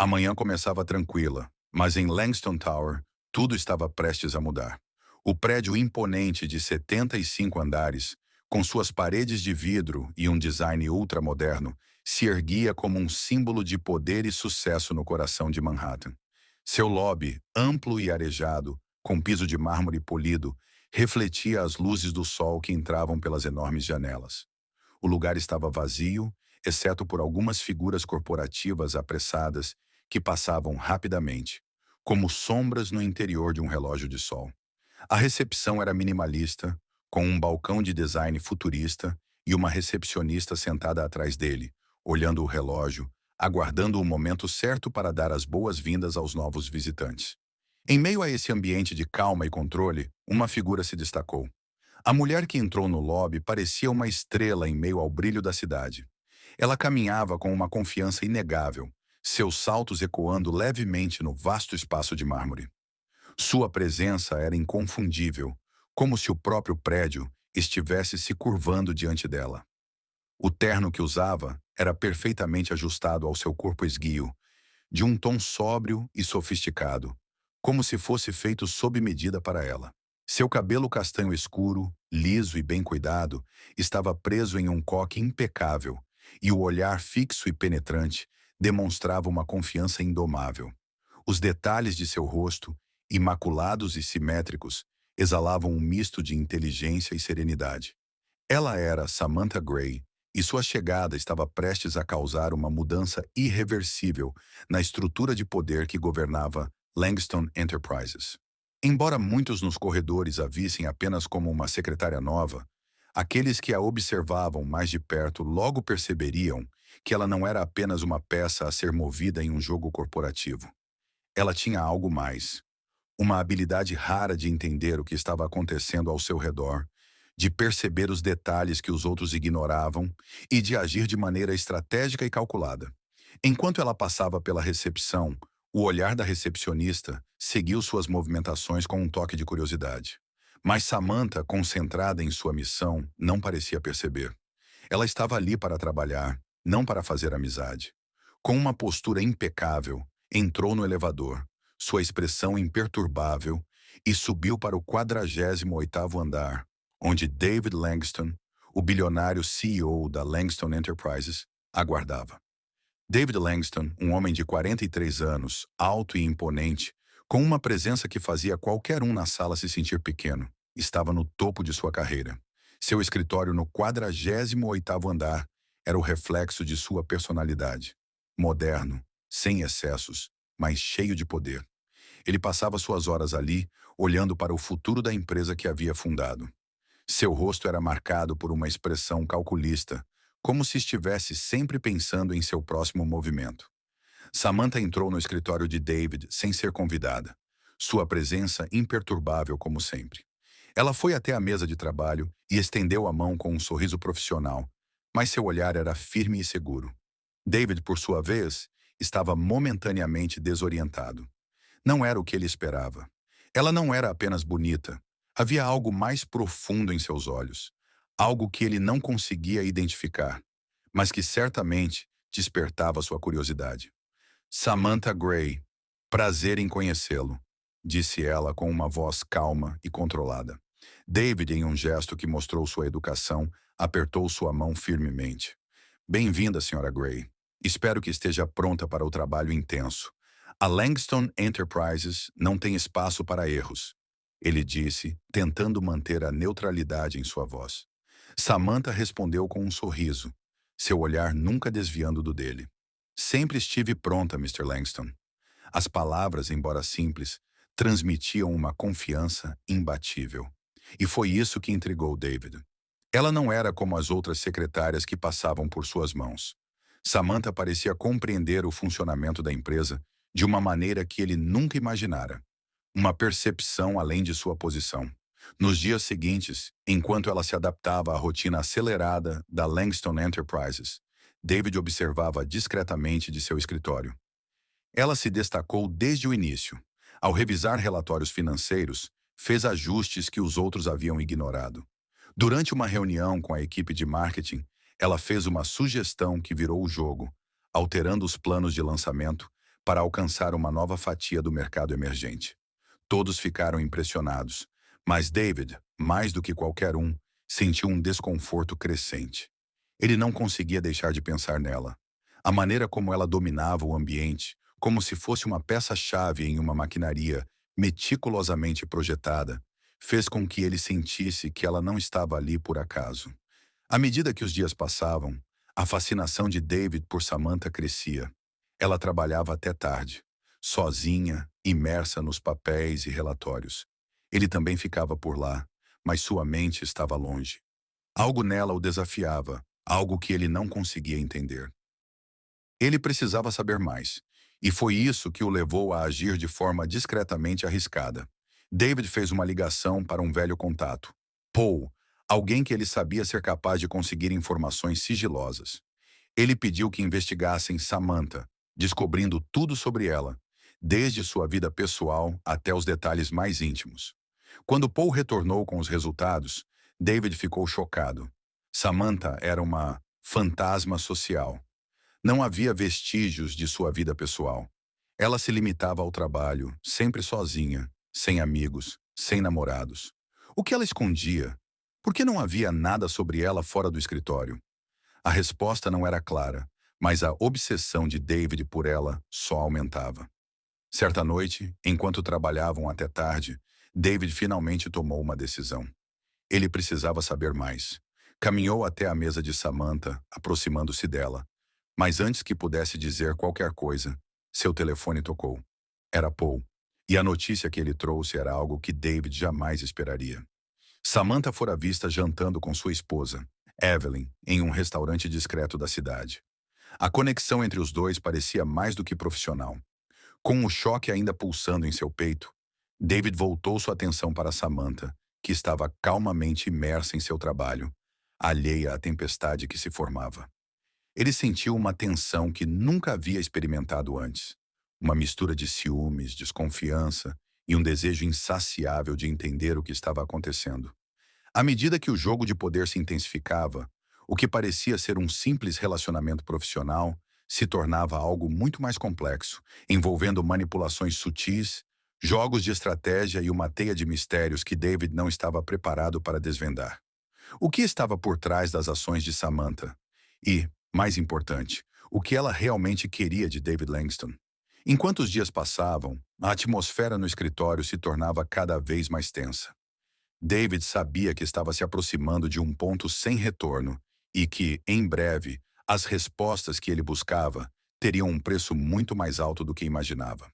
A manhã começava tranquila, mas em Langston Tower, tudo estava prestes a mudar. O prédio imponente de 75 andares, com suas paredes de vidro e um design ultramoderno, se erguia como um símbolo de poder e sucesso no coração de Manhattan. Seu lobby, amplo e arejado, com piso de mármore polido, refletia as luzes do sol que entravam pelas enormes janelas. O lugar estava vazio, exceto por algumas figuras corporativas apressadas que passavam rapidamente, como sombras no interior de um relógio de sol. A recepção era minimalista, com um balcão de design futurista e uma recepcionista sentada atrás dele, olhando o relógio, aguardando o momento certo para dar as boas-vindas aos novos visitantes. Em meio a esse ambiente de calma e controle, uma figura se destacou. A mulher que entrou no lobby parecia uma estrela em meio ao brilho da cidade. Ela caminhava com uma confiança inegável, seus saltos ecoando levemente no vasto espaço de mármore. Sua presença era inconfundível, como se o próprio prédio estivesse se curvando diante dela. O terno que usava era perfeitamente ajustado ao seu corpo esguio, de um tom sóbrio e sofisticado, como se fosse feito sob medida para ela. Seu cabelo castanho escuro, liso e bem cuidado, estava preso em um coque impecável, e o olhar fixo e penetrante demonstrava uma confiança indomável. Os detalhes de seu rosto, imaculados e simétricos, exalavam um misto de inteligência e serenidade. Ela era Samantha Gray, e sua chegada estava prestes a causar uma mudança irreversível na estrutura de poder que governava Langston Enterprises. Embora muitos nos corredores a vissem apenas como uma secretária nova, aqueles que a observavam mais de perto logo perceberiam que ela não era apenas uma peça a ser movida em um jogo corporativo. Ela tinha algo mais, uma habilidade rara de entender o que estava acontecendo ao seu redor, de perceber os detalhes que os outros ignoravam e de agir de maneira estratégica e calculada. Enquanto ela passava pela recepção, o olhar da recepcionista seguiu suas movimentações com um toque de curiosidade. Mas Samantha, concentrada em sua missão, não parecia perceber. Ela estava ali para trabalhar, não para fazer amizade. Com uma postura impecável, entrou no elevador, sua expressão imperturbável, e subiu para o 48º andar, onde David Langston, o bilionário CEO da Langston Enterprises, aguardava. David Langston, um homem de 43 anos, alto e imponente, com uma presença que fazia qualquer um na sala se sentir pequeno, estava no topo de sua carreira. Seu escritório no 48º andar era o reflexo de sua personalidade. Moderno, sem excessos, mas cheio de poder. Ele passava suas horas ali, olhando para o futuro da empresa que havia fundado. Seu rosto era marcado por uma expressão calculista, como se estivesse sempre pensando em seu próximo movimento. Samantha entrou no escritório de David sem ser convidada, sua presença imperturbável como sempre. Ela foi até a mesa de trabalho e estendeu a mão com um sorriso profissional, mas seu olhar era firme e seguro. David, por sua vez, estava momentaneamente desorientado. Não era o que ele esperava. Ela não era apenas bonita. Havia algo mais profundo em seus olhos, algo que ele não conseguia identificar, mas que certamente despertava sua curiosidade. Samantha Gray, prazer em conhecê-lo, disse ela com uma voz calma e controlada. David, em um gesto que mostrou sua educação, apertou sua mão firmemente. Bem-vinda, Sra. Gray. Espero que esteja pronta para o trabalho intenso. A Langston Enterprises não tem espaço para erros, ele disse, tentando manter a neutralidade em sua voz. Samantha respondeu com um sorriso, seu olhar nunca desviando do dele. Sempre estive pronta, Mr. Langston. As palavras, embora simples, transmitiam uma confiança imbatível. E foi isso que intrigou David. Ela não era como as outras secretárias que passavam por suas mãos. Samantha parecia compreender o funcionamento da empresa de uma maneira que ele nunca imaginara. Uma percepção além de sua posição. Nos dias seguintes, enquanto ela se adaptava à rotina acelerada da Langston Enterprises, David observava discretamente de seu escritório. Ela se destacou desde o início. Ao revisar relatórios financeiros, fez ajustes que os outros haviam ignorado. Durante uma reunião com a equipe de marketing, ela fez uma sugestão que virou o jogo, alterando os planos de lançamento para alcançar uma nova fatia do mercado emergente. Todos ficaram impressionados, mas David, mais do que qualquer um, sentiu um desconforto crescente. Ele não conseguia deixar de pensar nela. A maneira como ela dominava o ambiente, como se fosse uma peça-chave em uma maquinaria meticulosamente projetada, fez com que ele sentisse que ela não estava ali por acaso. À medida que os dias passavam, a fascinação de David por Samantha crescia. Ela trabalhava até tarde, sozinha, imersa nos papéis e relatórios. Ele também ficava por lá, mas sua mente estava longe. Algo nela o desafiava, algo que ele não conseguia entender. Ele precisava saber mais, e foi isso que o levou a agir de forma discretamente arriscada. David fez uma ligação para um velho contato. Paul, alguém que ele sabia ser capaz de conseguir informações sigilosas. Ele pediu que investigassem Samantha, descobrindo tudo sobre ela, desde sua vida pessoal até os detalhes mais íntimos. Quando Paul retornou com os resultados, David ficou chocado. Samantha era uma fantasma social. Não havia vestígios de sua vida pessoal. Ela se limitava ao trabalho, sempre sozinha, sem amigos, sem namorados. O que ela escondia? Por que não havia nada sobre ela fora do escritório? A resposta não era clara, mas a obsessão de David por ela só aumentava. Certa noite, enquanto trabalhavam até tarde, David finalmente tomou uma decisão. Ele precisava saber mais. Caminhou até a mesa de Samantha, aproximando-se dela. Mas antes que pudesse dizer qualquer coisa, seu telefone tocou. Era Paul. E a notícia que ele trouxe era algo que David jamais esperaria. Samantha fora vista jantando com sua esposa, Evelyn, em um restaurante discreto da cidade. A conexão entre os dois parecia mais do que profissional. Com o choque ainda pulsando em seu peito, David voltou sua atenção para Samantha, que estava calmamente imersa em seu trabalho, alheia à tempestade que se formava. Ele sentiu uma tensão que nunca havia experimentado antes. Uma mistura de ciúmes, desconfiança e um desejo insaciável de entender o que estava acontecendo. À medida que o jogo de poder se intensificava, o que parecia ser um simples relacionamento profissional se tornava algo muito mais complexo, envolvendo manipulações sutis, jogos de estratégia e uma teia de mistérios que David não estava preparado para desvendar. O que estava por trás das ações de Samantha? E, mais importante, o que ela realmente queria de David Langston? Enquanto os dias passavam, a atmosfera no escritório se tornava cada vez mais tensa. David sabia que estava se aproximando de um ponto sem retorno e que, em breve, as respostas que ele buscava teriam um preço muito mais alto do que imaginava.